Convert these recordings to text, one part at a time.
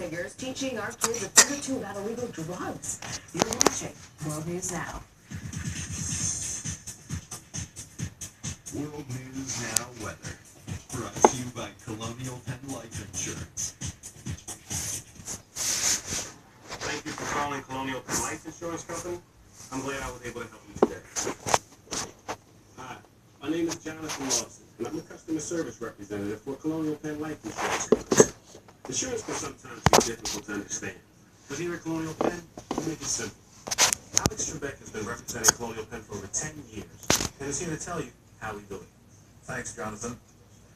figures teaching our kids a thing or two about illegal drugs. You're watching World News Now. World News Now weather. Brought to you by Colonial Penn Life Insurance. Thank you for calling Colonial Penn Life Insurance Company. I'm glad I was able to help you today. Hi, my name is Jonathan Lawson, and I'm a customer service representative for Colonial Penn Life Insurance Company. Insurance can sometimes be difficult to understand, but here at Colonial Penn, we make it simple. Alex Trebek has been representing Colonial Penn for over 10 years, and is here to tell you how we do it. Thanks, Jonathan.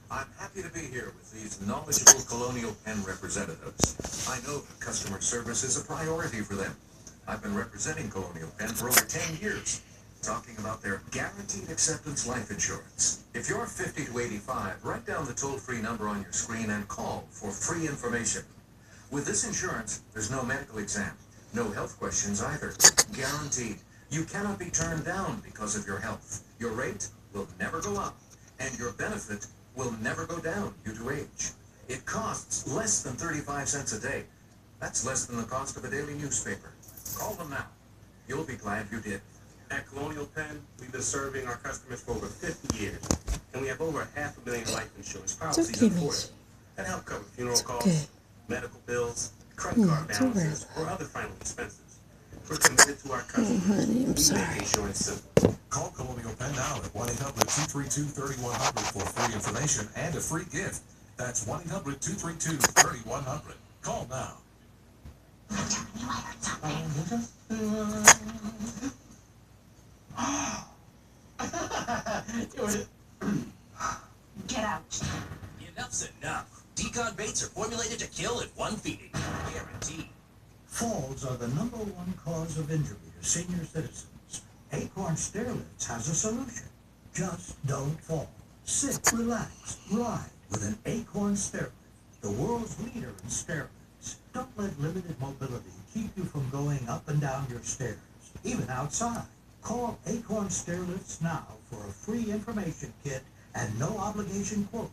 I'm happy to be here with these knowledgeable Colonial Penn representatives. I know that customer service is a priority for them. I've been representing Colonial Penn for over 10 years, talking about their guaranteed acceptance life insurance. If you're 50 to 85, write down the toll-free number on your screen and call for free information. With this insurance, there's no medical exam, no health questions either. Guaranteed. You cannot be turned down because of your health. Your rate will never go up, and your benefit will never go down due to age. It costs less than 35 cents a day. That's less than the cost of a daily newspaper. Call them now. You'll be glad you did. At Colonial Penn, we've been serving our customers for over 50 years, and we have over 500,000 life insurance policies in force that help cover funeral costs, medical bills, credit card balances, or other final expenses. We're committed to our customers. We make insurance simple. Call Colonial Penn now at 1-800-232-3100 for free information and a free gift. That's 1-800-232-3100. Call now. Get out. Enough's enough. Decon baits are formulated to kill in one feeding. Guaranteed. Falls are the #1 cause of injury to senior citizens. Acorn Stairlifts has a solution. Just don't fall. Sit, relax, ride with an Acorn Stairlift, the world's leader in stairlifts. Don't let limited mobility keep you from going up and down your stairs, even outside. Call Acorn Stairlifts now for a free information kit and no obligation quote.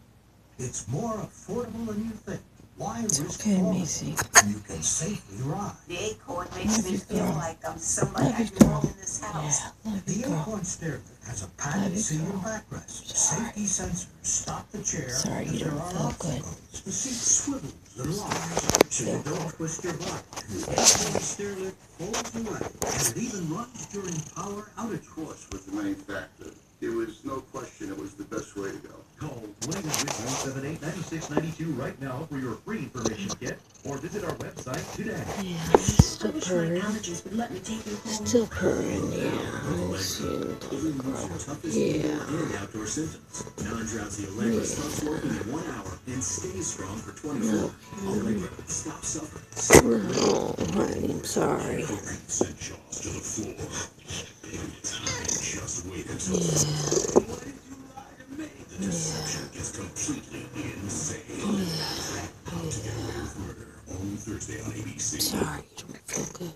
It's more affordable than you think. Why risk falling when you can safely ride? The Acorn makes me feel like I'm somebody I belong in this house. The Acorn Stairlift has a padded seat and backrest. Safety sensors stop the chair if there are obstacles. The seat swivels and locks so you don't twist your butt. The Acorn Stairlift folds away, and it even runs during power outage. Of course, was the main factor. There was no question it was the best way to go. Call 1-800-378-9692 right now for your free information kit, or visit our website today. Yeah, still purring. Still purring, yeah. Yeah. Outdoor symptoms. Non-drowsy Allegra stops working in 1 hour and stays strong for 24. Allegra, stop suffering. No, honey, I'm sorry. Send Jaws to the floor. Just wait until Yeah. What did you lie to me? The deception gets completely insane. How to Get Away with Murder on Thursday on ABC. Sorry, you don't feel good.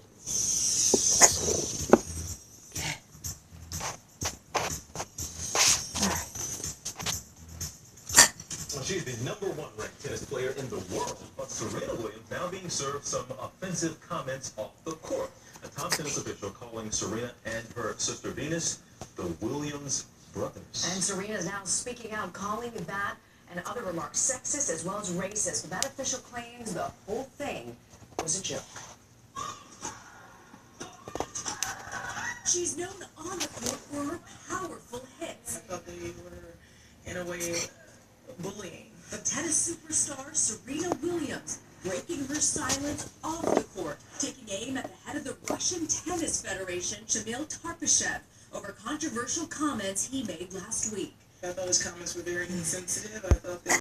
Well, she's the #1 ranked tennis player in the world, but Serena Williams now being served some offensive comments off the court. A top tennis official calling Serena and her sister Venus the Williams brothers. And Serena is now speaking out, calling that and other remarks sexist as well as racist. But that official claims the whole thing was a joke. She's known on the court for her powerful hits. I thought they were, in a way, bullying. But tennis superstar Serena Williams breaking her silence off the court, taking aim at the head of the Russian Tennis Federation, Shamil Tarpashev, over controversial comments he made last week. I thought his comments were very insensitive. I thought they